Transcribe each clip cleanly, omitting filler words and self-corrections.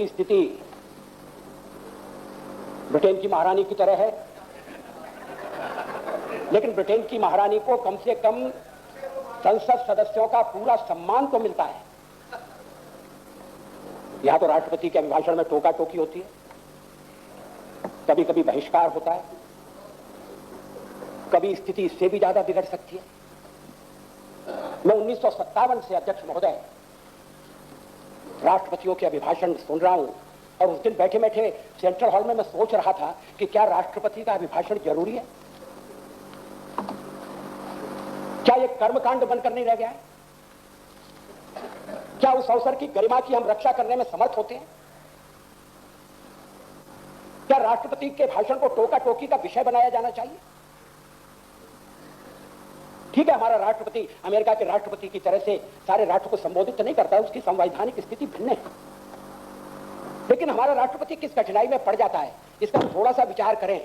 की स्थिति ब्रिटेन की महारानी की तरह है, लेकिन ब्रिटेन की महारानी को कम से कम संसद सदस्यों का पूरा सम्मान तो मिलता है। यहां तो राष्ट्रपति के अभिभाषण में टोका टोकी होती है, कभी कभी बहिष्कार होता है, कभी स्थिति इससे भी ज्यादा बिगड़ सकती है। मैं 1957 से अध्यक्ष महोदय राष्ट्रपतियों के अभिभाषण सुन रहा हूं, और उस दिन बैठे बैठे सेंट्रल हॉल में मैं सोच रहा था कि क्या राष्ट्रपति का अभिभाषण जरूरी है? क्या यह कर्मकांड बनकर नहीं रह गया है? क्या उस अवसर की गरिमा की हम रक्षा करने में समर्थ होते हैं? क्या राष्ट्रपति के भाषण को टोका टोकी का विषय बनाया जाना चाहिए? ठीक है, हमारा राष्ट्रपति अमेरिका के राष्ट्रपति की तरह से सारे राष्ट्र को संबोधित नहीं करता, उसकी संवैधानिक स्थिति भिन्न है, लेकिन हमारा राष्ट्रपति किस कठिनाई में पड़ जाता है इसका हम थोड़ा सा विचार करें।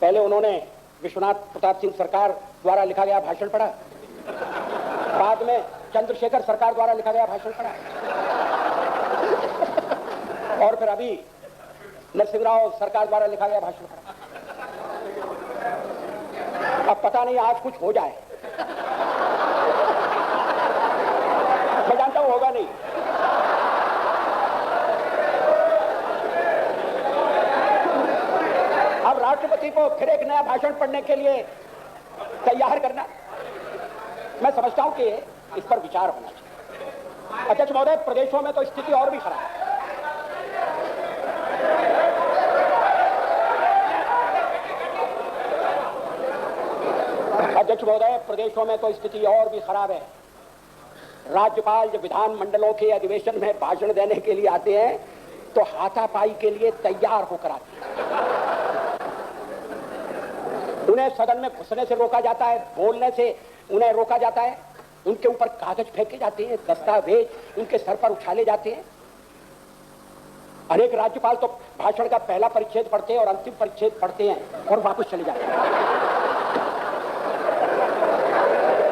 पहले उन्होंने विश्वनाथ प्रताप सिंह सरकार द्वारा लिखा गया भाषण पढ़ा, बाद में चंद्रशेखर सरकार द्वारा लिखा गया भाषण पढ़ा, और फिर अभी नरसिंहराव सरकार द्वारा लिखा गया भाषण पढ़ा। अब पता नहीं आज कुछ हो जाए, मैं जानता हूं होगा नहीं। अब राष्ट्रपति को फिर एक नया भाषण पढ़ने के लिए तैयार करना, मैं समझता हूं कि इस पर विचार होना चाहिए। अध्यक्ष महोदय, प्रदेशों में तो स्थिति और भी खराब है। अध्यक्ष महोदय, प्रदेशों में तो स्थिति और भी खराब है। राज्यपाल जब विधानमंडलों के अधिवेशन में भाषण देने के लिए आते हैं तो हाथापाई के लिए तैयार होकर आते हैं। उन्हें सदन में घुसने से रोका जाता है, बोलने से उन्हें रोका जाता है, उनके ऊपर कागज फेंके जाते हैं, दस्तावेज उनके सर पर उछाले जाते हैं। अनेक राज्यपाल तो भाषण का पहला परिच्छेद पढ़ते हैं और अंतिम परिच्छेद पढ़ते हैं और वापस चले जाते हैं।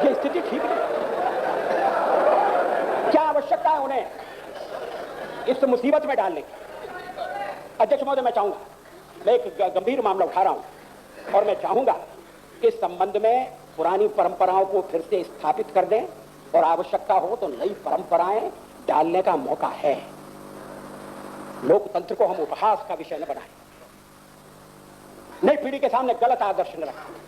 ये स्थिति ठीक है? क्या आवश्यकता है उन्हें इस मुसीबत में डालने की? अध्यक्ष महोदय, मैं चाहूंगा, मैं एक गंभीर मामला उठा रहा हूं और मैं चाहूंगा कि इस संबंध में पुरानी परंपराओं को फिर से स्थापित कर दें और आवश्यकता हो तो नई परंपराएं डालने का मौका है। लोकतंत्र को हम उपहास का विषय न बनाएं, नई पीढ़ी के सामने गलत आदर्श न रखें।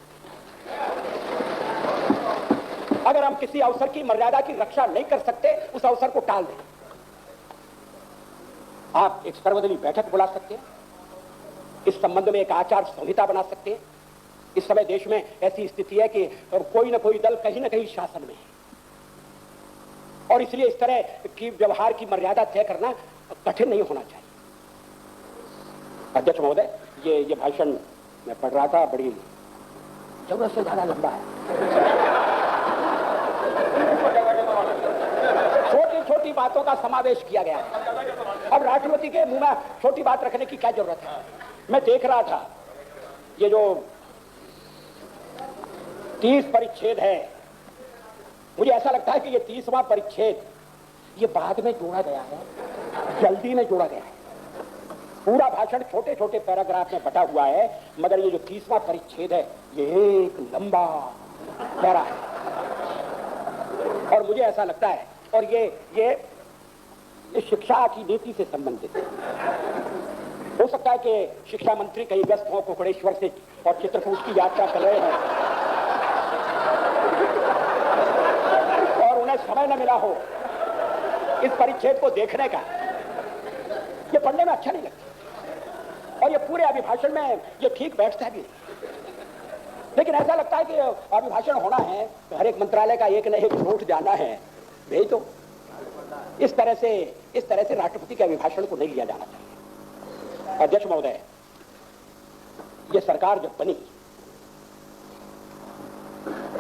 अगर हम किसी अवसर की मर्यादा की रक्षा नहीं कर सकते, उस अवसर को टाल दें। आप एक सर्वदलीय बैठक बुला सकते हैं, इस संबंध में एक आचार संहिता बना सकते हैं। इस समय देश में ऐसी स्थिति है कि कोई ना कोई दल कहीं ना कहीं शासन में है, और इसलिए इस तरह की व्यवहार की मर्यादा तय करना कठिन नहीं होना चाहिए। अध्यक्ष महोदय, ये भाषण मैं पढ़ रहा था, बड़ी जरूरत से ज्यादा लंबा है। छोटी छोटी बातों का समावेश किया गया है। अब राष्ट्रपति के मुंह में छोटी बात रखने की क्या जरूरत है? मैं देख रहा था ये जो 30 परिच्छेद है, मुझे ऐसा लगता है कि ये 30वां परिच्छेद ये बाद में जोड़ा गया है, जल्दी में जोड़ा गया है। पूरा भाषण छोटे छोटे पैराग्राफ में बटा हुआ है, मगर ये जो 30वां परिच्छेद है ये एक लंबा पैरा है, और मुझे ऐसा लगता है, और ये शिक्षा की नीति से संबंधित है। हो सकता है कि शिक्षा मंत्री कहीं व्यस्त हो, कुकड़ेश्वर से और चित्रकूट की यात्रा कर रहे हैं और उन्हें समय न मिला हो इस परिच्छेद को देखने का। ये पढ़ने में अच्छा नहीं लगता, और ये पूरे अभिभाषण में ये ठीक बैठता भी नहीं। लेकिन ऐसा लगता है कि अभिभाषण होना है तो हर एक मंत्रालय का एक न एक नोट जाना है, भेज दो। इस तरह से राष्ट्रपति के अभिभाषण को नहीं लिया जाना चाहिए। अध्यक्ष महोदय, ये सरकार जब बनी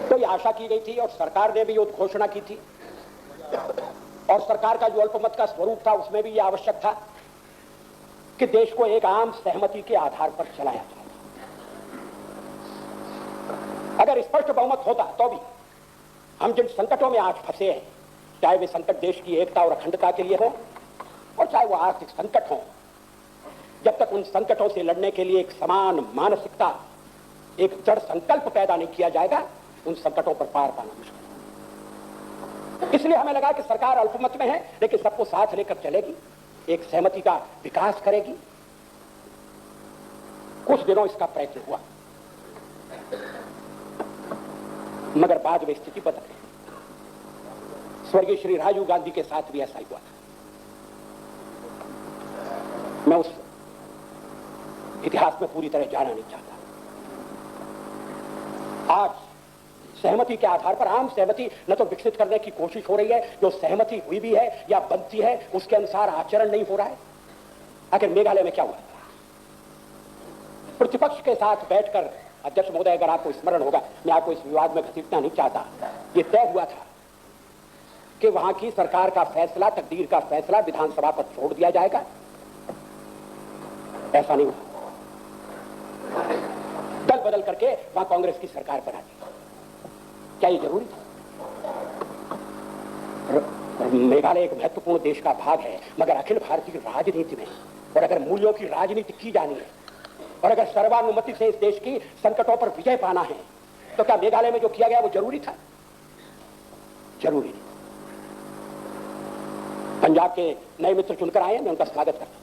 तो ये आशा की गई थी, और सरकार ने भी उद्घोषणा की थी, और सरकार का जो अल्पमत का स्वरूप था उसमें भी ये आवश्यक था कि देश को एक आम सहमति के आधार पर चलाया जाए। अगर स्पष्ट बहुमत होता तो भी हम जिन संकटों में आज फंसे हैं, चाहे वे संकट देश की एकता और अखंडता के लिए हो, और चाहे वो आर्थिक संकट हों, जब तक उन संकटों से लड़ने के लिए एक समान मानसिकता, एक दृढ़ संकल्प पैदा नहीं किया जाएगा, उन संकटों पर पार पाना मुश्किल है। इसलिए हमें लगा कि सरकार अल्पमत में है, लेकिन सबको साथ लेकर चलेगी, एक सहमति का विकास करेगी। कुछ दिनों इसका प्रयत्न हुआ, मगर बाद में स्थिति बदल गई। स्वर्गीय श्री राजीव गांधी के साथ भी ऐसा ही हुआ था। मैं उस इतिहास में पूरी तरह जाना नहीं चाहता। आज सहमति के आधार पर आम सहमति न तो विकसित करने की कोशिश हो रही है, जो सहमति हुई भी है या बनती है उसके अनुसार आचरण नहीं हो रहा है। आखिर मेघालय में क्या हुआ? प्रतिपक्ष के साथ बैठकर, अध्यक्ष महोदय अगर आपको स्मरण होगा, मैं आपको इस विवाद में घसीटना नहीं चाहता, यह तय हुआ था कि वहां की सरकार का फैसला, तकदीर का फैसला विधानसभा पर छोड़ दिया जाएगा। ऐसा नहीं हुआ। दल बदल करके वहां कांग्रेस की सरकार बना दी। क्या ये जरूरी था? मेघालय एक महत्वपूर्ण देश का भाग है, मगर अखिल भारतीय राजनीति में, और अगर मूल्यों की राजनीति की जानी है और अगर सर्वानुमति से इस देश की संकटों पर विजय पाना है, तो क्या मेघालय में जो किया गया वो जरूरी था? जरूरी नहीं। पंजाब के नए मित्र चुनकर आए, मैं उनका स्वागत करता हूं,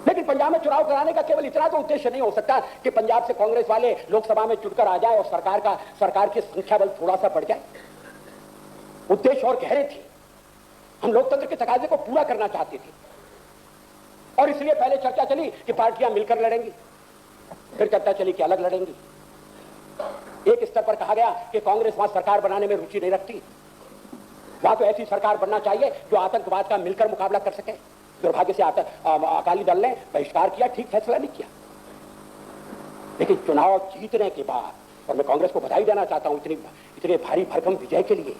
लेकिन पंजाब में चुनाव कराने का केवल इतना तो उद्देश्य नहीं हो सकता कि पंजाब से कांग्रेस वाले लोकसभा में चुनकर आ जाए और सरकार की संख्या बल थोड़ा सा बढ़ जाए। उद्देश्य और गहरे थे। हम लोकतंत्र के तकाजे को पूरा करना चाहते थे, और इसलिए पहले चर्चा चली कि पार्टियां मिलकर लड़ेंगी, फिर चर्चा चली कि अलग लड़ेंगी। एक स्तर पर कहा गया कि कांग्रेस वहां सरकार बनाने में रुचि नहीं रखती, वहां तो ऐसी सरकार बनना चाहिए जो आतंकवाद का मिलकर मुकाबला कर सके। दुर्भाग्य से अकाली दल ने बहिष्कार किया, ठीक फैसला नहीं किया। लेकिन चुनाव जीतने के बाद, और मैं कांग्रेस को बधाई देना चाहता हूं इतने भारी भरकम विजय के लिए।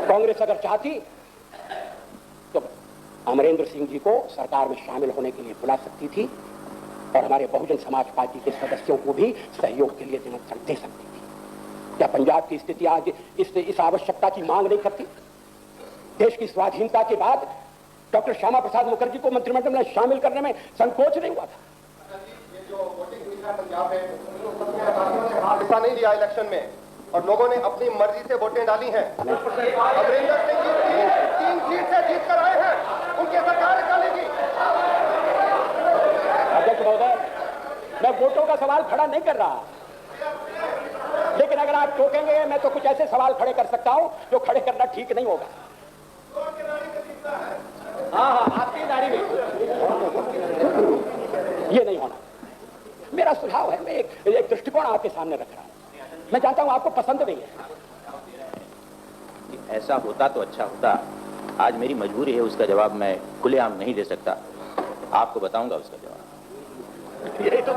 कांग्रेस अगर चाहती तो अमरेंद्र सिंह जी को सरकार में शामिल होने के लिए बुला सकती थी, और हमारे बहुजन समाज पार्टी के सदस्यों को भी सहयोग के लिए निमंत्रण दे सकती थी। क्या पंजाब की स्थिति आज इस आवश्यकता की मांग नहीं करती? देश की स्वाधीनता के बाद डॉक्टर श्यामा प्रसाद मुखर्जी को मंत्रिमंडल में शामिल करने में संकोच नहीं हुआ था। ये जो वोटिंग हुई है पंजाब में, हिस्सा नहीं लिया इलेक्शन में, और लोगों ने अपनी मर्जी से वोटें डाली हैं। अमरिंदर सिंह जी तीन सीट से जीत कर आए हैं, उनकी सरकार निकालेगी। अध्यक्ष महोदय, मैं वोटों का सवाल खड़ा नहीं कर रहा, लेकिन अगर आप टोकेंगे मैं तो कुछ ऐसे सवाल खड़े कर सकता हूं जो खड़े करना ठीक नहीं होगा। हाँ, आपकी दाढ़ी में ये नहीं होना। मेरा सुझाव है, मैं एक दृष्टिकोण आपके सामने रख रहा हूं। मैं जानता हूं आपको पसंद नहीं है। ऐसा होता तो अच्छा होता। आज मेरी मजबूरी है, उसका जवाब मैं खुलेआम नहीं दे सकता। आपको बताऊंगा उसका जवाब। ये तो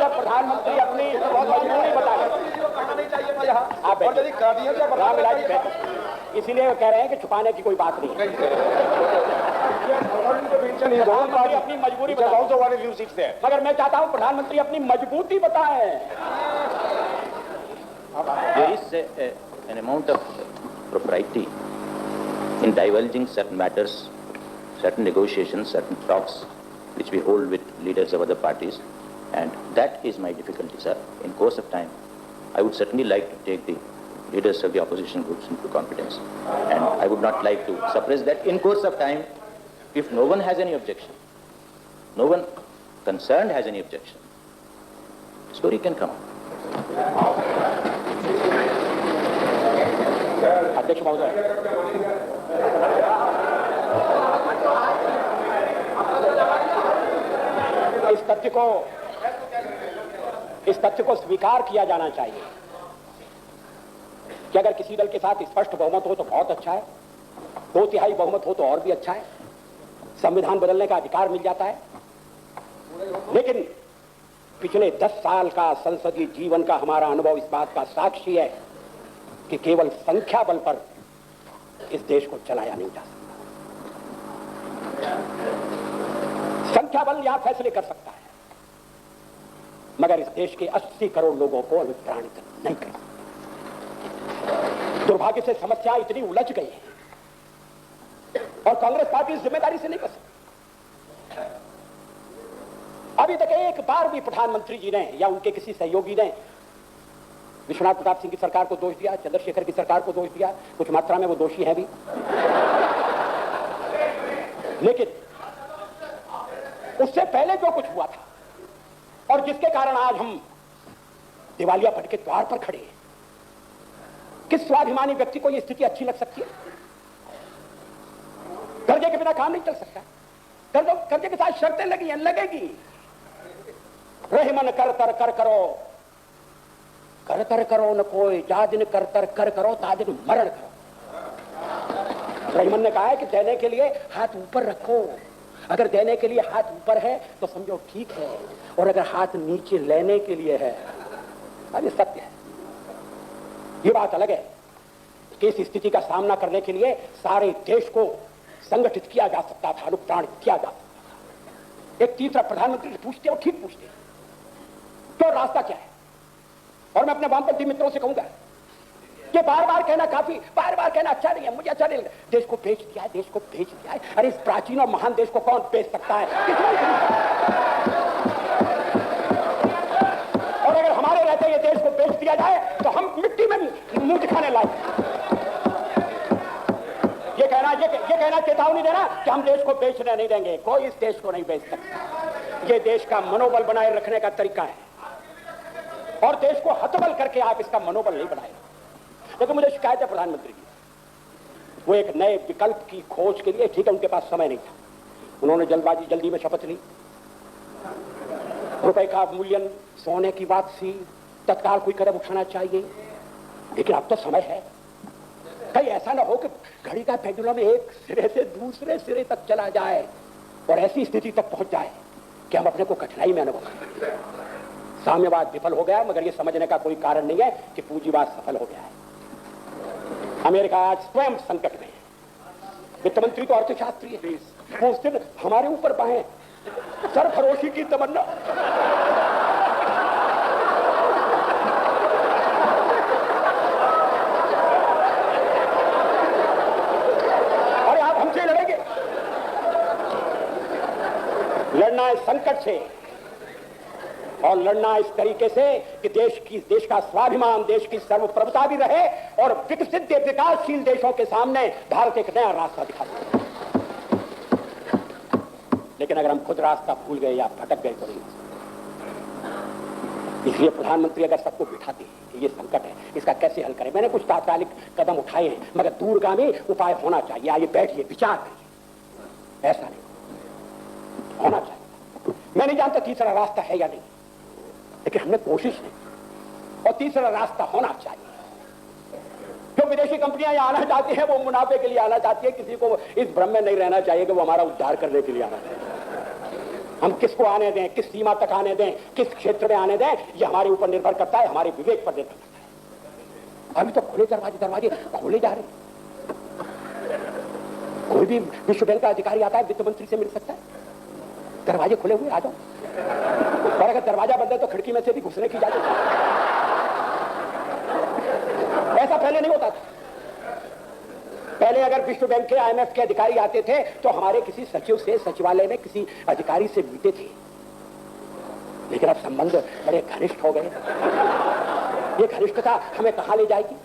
प्रधानमंत्री अपनी मजबूरी बताए, इसीलिए कह रहे हैं कि छुपाने की कोई बात नहीं है। अपनी मजबूरी बताए, मगर मैं चाहता हूं प्रधानमंत्री अपनी मजबूती बताएं। There is an amount of propriety in divulging certain matters, certain negotiations, certain talks which we hold with leaders of other parties. And that is my difficulty, sir. In course of time, I would certainly like to take the leaders of the opposition groups into confidence. And I would not like to suppress that. In course of time, if no one has any objection, no one concerned has any objection, story can come. अध्यक्ष महोदय, इस तथ्य को स्वीकार किया जाना चाहिए कि अगर किसी दल के साथ स्पष्ट बहुमत हो तो बहुत अच्छा है, 2/3 बहुमत हो तो और भी अच्छा है, संविधान बदलने का अधिकार मिल जाता है। लेकिन पिछले 10 साल का संसदीय जीवन का हमारा अनुभव इस बात का साक्षी है कि केवल संख्या बल पर इस देश को चलाया नहीं जा सकता। संख्या बल यहां फैसले कर सकता है, मगर इस देश के 80 करोड़ लोगों को अनुप्राणित नहीं कर सकता। दुर्भाग्य से समस्या इतनी उलझ गई है और कांग्रेस पार्टी इस जिम्मेदारी से नहीं बच सकती। अभी तक एक बार भी प्रधानमंत्री जी ने या उनके किसी सहयोगी ने विश्वनाथ प्रताप सिंह की सरकार को दोष दिया, चंद्रशेखर की सरकार को दोष दिया, कुछ मात्रा में वो दोषी है भी, लेकिन उससे पहले जो कुछ हुआ था और जिसके कारण आज हम दिवालियापन के द्वार पर खड़े हैं, किस स्वाभिमानी व्यक्ति को यह स्थिति अच्छी लग सकती है? कर्जे के बिना काम नहीं चल सकता, कर्जे के साथ शर्तें लगी हैं, लगेगी। रहमन कर तर कर करो, कर तर करो न कोई, जादिन कर तर कर करो, तादिन मरण करो। रहमन ने कहा है कि देने के लिए हाथ ऊपर रखो, अगर देने के लिए हाथ ऊपर है तो समझो ठीक है, और अगर हाथ नीचे लेने के लिए है, अरे सत्य है। ये बात अलग है कि इस स्थिति का सामना करने के लिए सारे देश को संगठित किया जा सकता था, अनुप्राणित किया जा सकता था। एक तीसरा प्रधानमंत्री से पूछते और ठीक पूछते तो रास्ता क्या है? और मैं अपने वामपंथी मित्रों से कहूंगा कि बार बार कहना काफी, बार बार कहना अच्छा नहीं है, मुझे अच्छा नहीं लगता। देश को बेच दिया है, देश को बेच दिया है। अरे इस प्राचीन और महान देश को कौन बेच सकता है? और अगर हमारे रहते ये देश को बेच दिया जाए तो हम मिट्टी में मुंह दिखाने लायक। ये कहना चेतावनी देना कि हम देश को बेचने नहीं देंगे, कोई इस देश को नहीं बेच सकता। ये देश का मनोबल बनाए रखने का तरीका है और देश को हतबल करके आप इसका मनोबल नहीं बनाए। लेकिन मुझे शिकायत है प्रधानमंत्री की, वो एक नए विकल्प की खोज के लिए, ठीक है उनके पास समय नहीं था, उन्होंने जल्दी में शपथ ली, रुपए का मूल्यन सोने की बात सी, तत्काल कोई कदम उठाना चाहिए, लेकिन अब तो समय है। कहीं ऐसा ना हो कि घड़ी का पेंडुलम एक सिरे से दूसरे सिरे तक चला जाए और ऐसी स्थिति तक पहुंच जाए कि हम अपने को कठिनाई में अनुभव करें। साम्यवाद विफल हो गया, मगर यह समझने का कोई कारण नहीं है कि पूंजीवाद सफल हो गया है। अमेरिका आज स्वयं संकट में है। वित्त मंत्री तो अर्थशास्त्री है, वो उस दिन हमारे ऊपर बाहें सरफरोशी की तमन्ना। अरे आप हमसे लड़ेंगे? लड़ना है संकट से और लड़ना इस तरीके से कि देश का स्वाभिमान, देश की सर्वप्रभुता भी रहे और विकसित विकासशील देशों के सामने भारत एक नया रास्ता दिखा सके। लेकिन अगर हम खुद रास्ता भूल गए या भटक गए तो नहीं। इसलिए प्रधानमंत्री अगर सबको बिठाते कि ये संकट है, इसका कैसे हल करें, मैंने कुछ तात्कालिक कदम उठाए हैं, मगर दूरगामी उपाय होना चाहिए। आइए बैठिए, विचार करिए, ऐसा नहीं होना चाहिए। मैं नहीं जानता तीसरा रास्ता है या नहीं, लेकिन हमने कोशिश नहीं, और तीसरा रास्ता होना चाहिए। जो विदेशी कंपनियां यहां आना चाहती हैं वो मुनाफे के लिए आना चाहती है, किसी को इस भ्रम में नहीं रहना चाहिए कि वो हमारा उद्धार करने के लिए आना चाहिए। हम किसको आने दें, किस सीमा तक आने दें, किस क्षेत्र में आने दें, ये हमारे ऊपर निर्भर करता है, हमारे विवेक पर निर्भर करता है। अभी तो खुले दरवाजे खोले जा रहे हैं। कोई भी विश्व बैंक का अधिकारी आता है, वित्त मंत्री से मिल सकता है, दरवाजे खुले हुए, आ जाओ। और अगर दरवाजा बंद है तो खिड़की में से भी घुसने की इजाजत है। ऐसा पहले नहीं होता था। पहले अगर विश्व बैंक के, IMF के अधिकारी आते थे तो हमारे किसी सचिव से, सचिवालय में किसी अधिकारी से मिलते थे, लेकिन अब संबंध बड़े घनिष्ठ हो गए। ये घनिष्ठता हमें कहां ले जाएगी?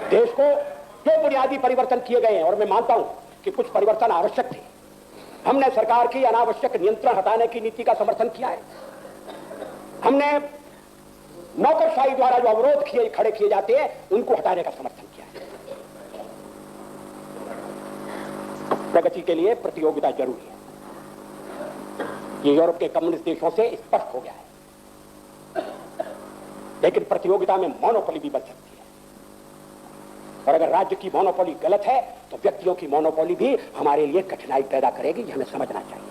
देश को जो बुनियादी परिवर्तन किए गए हैं, और मैं मानता हूं कि कुछ परिवर्तन आवश्यक थे, हमने सरकार की अनावश्यक नियंत्रण हटाने की नीति का समर्थन किया है। हमने नौकरशाही द्वारा जो अवरोध खड़े किए जाते हैं उनको हटाने का समर्थन किया है। प्रगति के लिए प्रतियोगिता जरूरी है। ये यूरोप के कम्युनिस्ट देशों से स्पष्ट हो गया है, लेकिन प्रतियोगिता में मोनोपोली भी बन सकती है। और अगर राज्य की मोनोपोली गलत है तो व्यक्तियों की मोनोपोली भी हमारे लिए कठिनाई पैदा करेगी। ये हमें समझना चाहिए।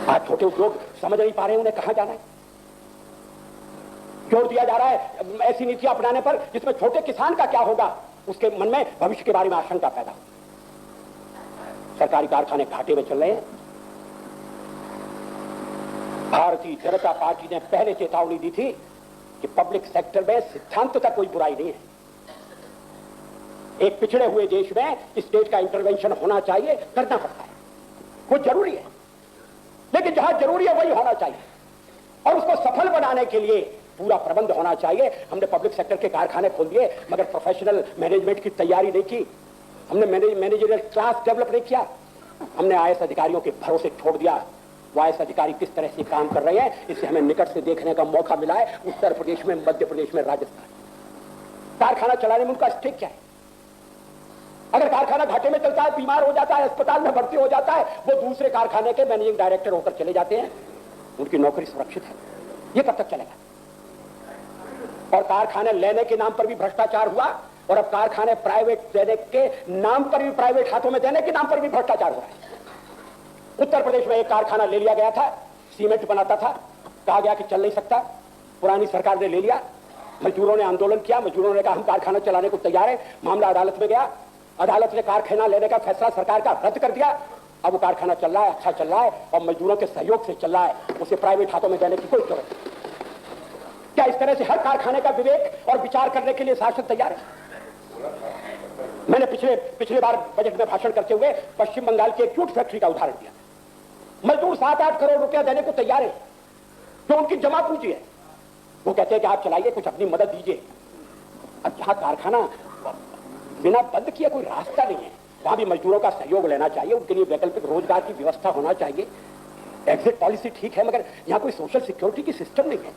आज छोटे उद्योग समझ नहीं पा रहे उन्हें कहां जाना है। जोर दिया जा रहा है ऐसी नीतियां अपनाने पर जिसमें छोटे किसान का क्या होगा, उसके मन में भविष्य के बारे में आशंका पैदा हो। सरकारी कारखाने घाटे में चल रहे हैं। भारतीय जनता पार्टी ने पहले चेतावनी दी थी कि पब्लिक सेक्टर में सिद्धांत तक कोई बुराई नहीं है। एक पिछड़े हुए देश में स्टेट का इंटरवेंशन होना चाहिए, करना पड़ता है, वो जरूरी है, लेकिन जहां जरूरी है वही होना चाहिए और उसको सफल बनाने के लिए पूरा प्रबंध होना चाहिए। हमने पब्लिक सेक्टर के कारखाने खोल दिए मगर प्रोफेशनल मैनेजमेंट की तैयारी नहीं की, हमने मैनेजरियल क्लास डेवलप नहीं किया, हमने आईएएस अधिकारियों के भरोसे छोड़ दिया। वो आईएएस अधिकारी किस तरह से काम कर रहे हैं इसे हमें निकट से देखने का मौका मिला है। उत्तर प्रदेश में, मध्य प्रदेश में, राजस्थान, कारखाना चलाने में उनका स्टेक क्या है। अगर कारखाना घाटे में चलता है, बीमार हो जाता है, अस्पताल में भर्ती हो जाता है, वो दूसरे कारखाने के मैनेजिंग डायरेक्टर होकर चले जाते हैं, उनकी नौकरी सुरक्षित है। ये कब तक चलेगा? और कारखाने लेने के नाम पर भी भ्रष्टाचार हुआ और अब कारखाने प्राइवेट देने के नाम पर भी, प्राइवेट हाथों में देने के नाम पर भी भ्रष्टाचार हुआ है। उत्तर प्रदेश में एक कारखाना ले लिया गया था, सीमेंट बनाता था, कहा गया कि चल नहीं सकता, पुरानी सरकार ने ले लिया, मजदूरों ने आंदोलन किया, मजदूरों ने कहा हम कारखाना चलाने को तैयार है, मामला अदालत में गया, अदालत ने कारखाना लेने का फैसला सरकार का रद्द कर दिया। अब वो कारखाना चल रहा है, अच्छा चल रहा है और मजदूरों के सहयोग से चल रहा है, उसे प्राइवेट हाथों में देने की कोई जरूरत नहीं। क्या इस तरह से हर कारखाने का विवेक और विचार करने के लिए शासन तैयार है? मैंने पिछले बार बजट में भाषण करते हुए पश्चिम बंगाल की एक जूट फैक्ट्री का उदाहरण दिया। मजदूर 7-8 करोड़ रुपया देने को तैयार है, जो उनकी जमा पूंजी है। वो कहते हैं कि आप चलाइए, कुछ अपनी मदद दीजिए। अब जहां कारखाना बिना बंद किए कोई रास्ता नहीं है, वहां भी मजदूरों का सहयोग लेना चाहिए, उनके लिए वैकल्पिक रोजगार की व्यवस्था होना चाहिए। एग्जिट पॉलिसी ठीक है मगर यहां कोई सोशल सिक्योरिटी की सिस्टम नहीं है।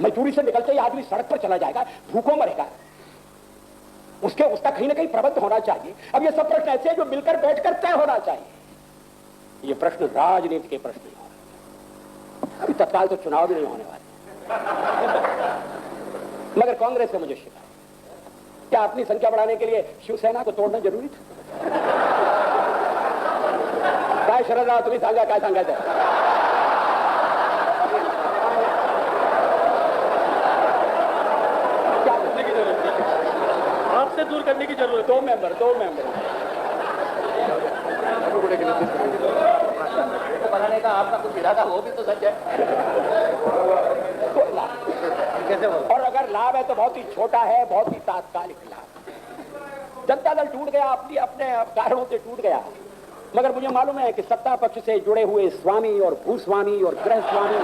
मजदूरी से निकलते ही आदमी सड़क पर चला जाएगा, भूखों मरेगा, उसका कहीं ना कहीं प्रबंध होना चाहिए। अब ये सब प्रश्न ऐसे हैं जो मिलकर बैठकर तय होना चाहिए। ये प्रश्न राजनीति के प्रश्न नहीं हो रहे। अभी तत्काल तो चुनाव भी नहीं होने वाले, मगर कांग्रेस से मुझे शिकायत, क्या अपनी संख्या बढ़ाने के लिए शिवसेना को तोड़ना जरूरी था? काय शरदराव तुम्ही सांगा, काय सांगायचं? क्या करने की जरूरत है? आपसे दूर करने की जरूरत। दो मेंबर बनाने का आपका कुछ इरादा हो भी तो सच है। और अगर लाभ है तो बहुत ही छोटा है, बहुत ही तात्कालिक लाभ। जनता दल टूट गया, अपने कारणों से टूट गया, मगर मुझे मालूम है कि सत्ता पक्ष से जुड़े हुए स्वामी और भूस्वामी और गृह स्वामी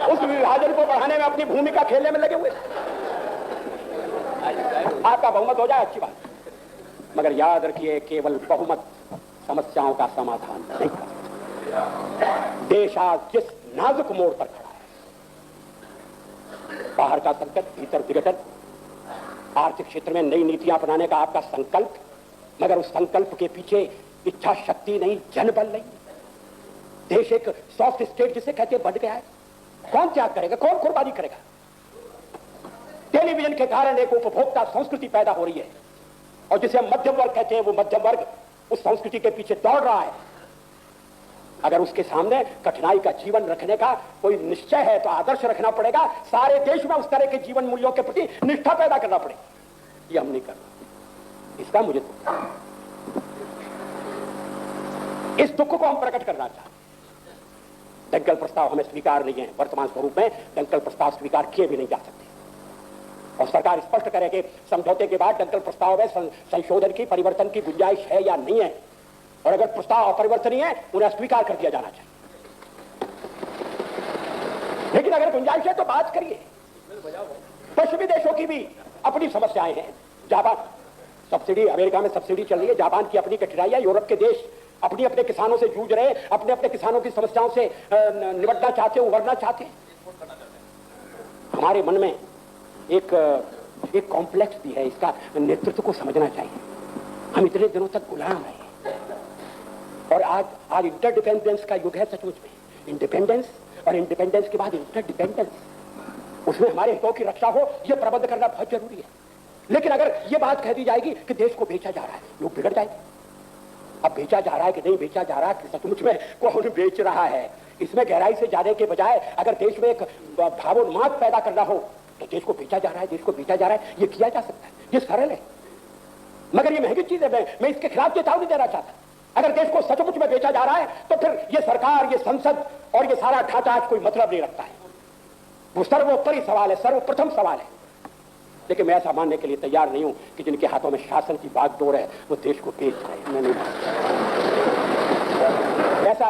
उस विभाजन को बढ़ाने में अपनी भूमिका खेलने में लगे हुए। आपका बहुमत हो जाए अच्छी बात, मगर याद रखिए केवल बहुमत समस्याओं का समाधान नहीं कर सकता। देश आज जिस नाजुक मोड़ पर खड़ा है, बाहर का संकट, भीतर विघटन, आर्थिक क्षेत्र में नई नीतियां अपनाने का आपका संकल्प, मगर उस संकल्प के पीछे इच्छा शक्ति नहीं, जनबल नहीं। देश एक सॉफ्ट स्टेट जिसे कहते बढ़ गया है, कौन त्याग करेगा, कौन कुर्बानी करेगा? टेलीविजन के कारण एक उपभोक्ता संस्कृति पैदा हो रही है और जिसे हम मध्यम वर्ग कहते हैं, वो मध्यम वर्ग उस संस्कृति के पीछे दौड़ रहा है। अगर उसके सामने कठिनाई का जीवन रखने का कोई निश्चय है तो आदर्श रखना पड़ेगा। सारे देश में उस तरह के जीवन मूल्यों के प्रति निष्ठा पैदा करना पड़ेगा। ये हम नहीं कर रहे, इसका मुझे दुख है। इस दुख को हम प्रकट करना चाहते हैं। दंगल प्रस्ताव हमें स्वीकार नहीं है, वर्तमान स्वरूप में दंगल प्रस्ताव स्वीकार किए भी नहीं जा सकते और सरकार स्पष्ट करे कि समझौते के बाद दंगल प्रस्ताव में संशोधन की, परिवर्तन की गुंजाइश है या नहीं है, और अगर प्रस्ताव अपरिवर्तनीय है उन्हें स्वीकार कर दिया जाना चाहिए। लेकिन अगर गुंजाइश है तो बात करिए। पश्चिमी देशों की भी अपनी समस्याएं हैं। जापान सब्सिडी, अमेरिका में सब्सिडी चल रही है, जापान की अपनी कठिनाइयां, यूरोप के देश अपने अपने किसानों से जूझ रहे, अपने अपने किसानों की समस्याओं से निपटना चाहते, उभरना चाहते हैं। हमारे मन में एक कॉम्प्लेक्स भी है, इसका नेतृत्व को समझना चाहिए। हम इतने दिनों तक गुलाम रहे और आज इंटरडिपेंडेंस का युग है सचमुच में। इंडिपेंडेंस और इंडिपेंडेंस के बाद इंटरडिपेंडेंस, उसमें हमारे हितों की रक्षा हो, यह प्रबंध करना बहुत जरूरी है। लेकिन अगर यह बात कह दी जाएगी कि देश को बेचा जा रहा है, लोग बिगड़ जाएंगे। अब बेचा जा रहा है कि नहीं बेचा जा रहा है, कि सचमुच में कौन बेच रहा है, इसमें गहराई से जाने के बजाय अगर देश में एक भावोन्माद पैदा करना हो तो देश को बेचा जा रहा है, देश को बेचा जा रहा है, ये किया जा सकता है, ये सरल है। मगर ये महंगी चीज है, मैं इसके खिलाफ चेतावनी देना चाहता। अगर देश को सचमुच में बेचा जा रहा है तो फिर ये सरकार, ये संसद और ये सारा ढांचा आज कोई मतलब नहीं रखता है। वो सर्वोपरि सवाल है, सर्वप्रथम सवाल है। लेकिन मैं ऐसा मानने के लिए तैयार नहीं हूं कि जिनके हाथों में शासन की बागडोर है वो देश को बेच रहे हैं। मैं नहीं ऐसा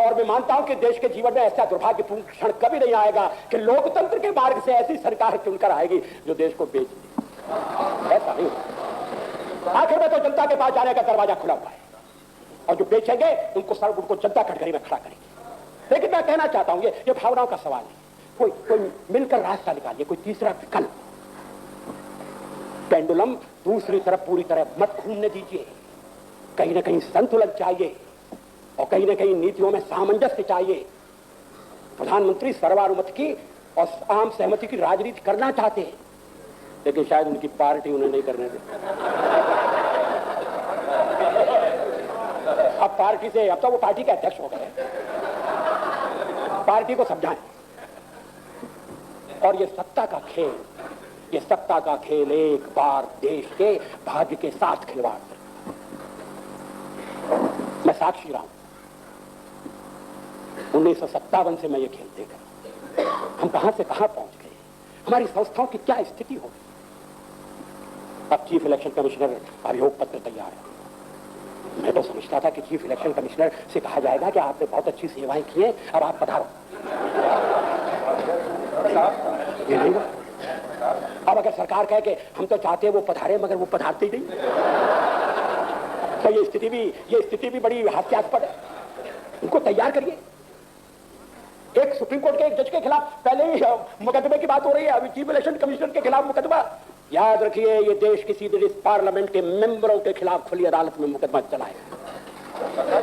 और मैं मानता हूं कि देश के जीवन में ऐसा दुर्भाग्यपूर्ण क्षण कभी नहीं आएगा कि लोकतंत्र के मार्ग से ऐसी सरकार चुनकर आएगी जो देश को बेच दे। ऐसा नहीं होगा। आखिर में तो जनता के पास जाने का दरवाजा खुला हुआ है और जो बेचेंगे उनको जनता कटघरे में खड़ा करेगी। लेकिन मैं कहना चाहता हूं ये भावनाओं का सवाल नहीं, कोई मिलकर रास्ता निकालिए, कोई तीसरा विकल्प। पेंडुलम दूसरी तरफ पूरी तरह मत घूमने दीजिए। कहीं ना कहीं संतुलन चाहिए और कहीं ना कहीं नीतियों में सामंजस्य चाहिए। प्रधानमंत्री सर्वानुमति की और आम सहमति की राजनीति करना चाहते हैं, लेकिन शायद उनकी पार्टी उन्हें नहीं करने देती। अब पार्टी से, अब तो वो पार्टी के अध्यक्ष हो गए, पार्टी को समझाएं। और ये सत्ता का खेल, ये सत्ता का खेल एक बार देश के भाग्य के साथ खिलवाड़। मैं साक्षी रहा हूं, 1957 से मैं ये खेल देख रहा हूं। हम कहां से कहां पहुंच गए, हमारी संस्थाओं की क्या स्थिति हो गई। अब चीफ इलेक्शन कमिश्नर अभियोग पत्र तैयार है। मैं तो समझता था कि चीफ इलेक्शन कमिश्नर से कहा जाएगा कि आपने बहुत अच्छी सेवाएं की हैं, अब आप पधारो। ये नहीं हुआ। अब अगर सरकार कहे कि हम तो चाहते हैं वो पधारे, मगर वो पधारते ही नहीं, तो ये स्थिति भी बड़ी हास्यास्पद है। उनको तैयार करिए। एक सुप्रीम कोर्ट के एक जज के खिलाफ पहले ही मुकदमे की बात हो रही है, अभी चीफ इलेक्शन कमिश्नर के खिलाफ मुकदमा। याद रखिए, ये देश किसी दिन इस पार्लियामेंट के मेंबरों के खिलाफ खुली अदालत में मुकदमा चलाएगा।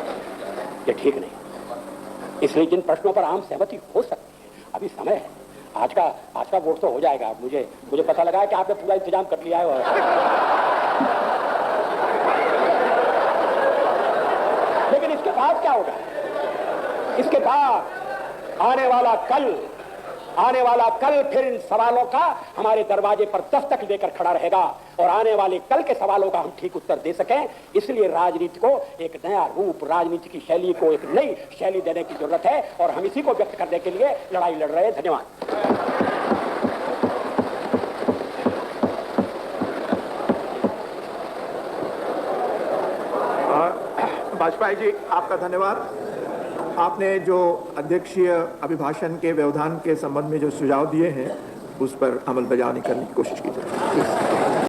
ये ठीक नहीं। इसलिए जिन प्रश्नों पर आम सहमति हो सकती है, अभी समय है। आज का वोट तो हो जाएगा। मुझे पता लगा है कि आपने पूरा इंतजाम कर लिया है। लेकिन इसके बाद क्या होगा? इसके बाद आने वाला कल फिर इन सवालों का हमारे दरवाजे पर दस्तक लेकर खड़ा रहेगा और आने वाले कल के सवालों का हम ठीक उत्तर दे सकें। इसलिए राजनीति को एक नया रूप, राजनीति की शैली को एक नई शैली देने की जरूरत है और हम इसी को व्यक्त करने के लिए लड़ाई लड़ रहे हैं। धन्यवाद। वाजपेयी जी, आपका धन्यवाद। आपने जो अध्यक्षीय अभिभाषण के व्यवधान के संबंध में जो सुझाव दिए हैं उस पर अमल बजाने करने की कोशिश की जाए।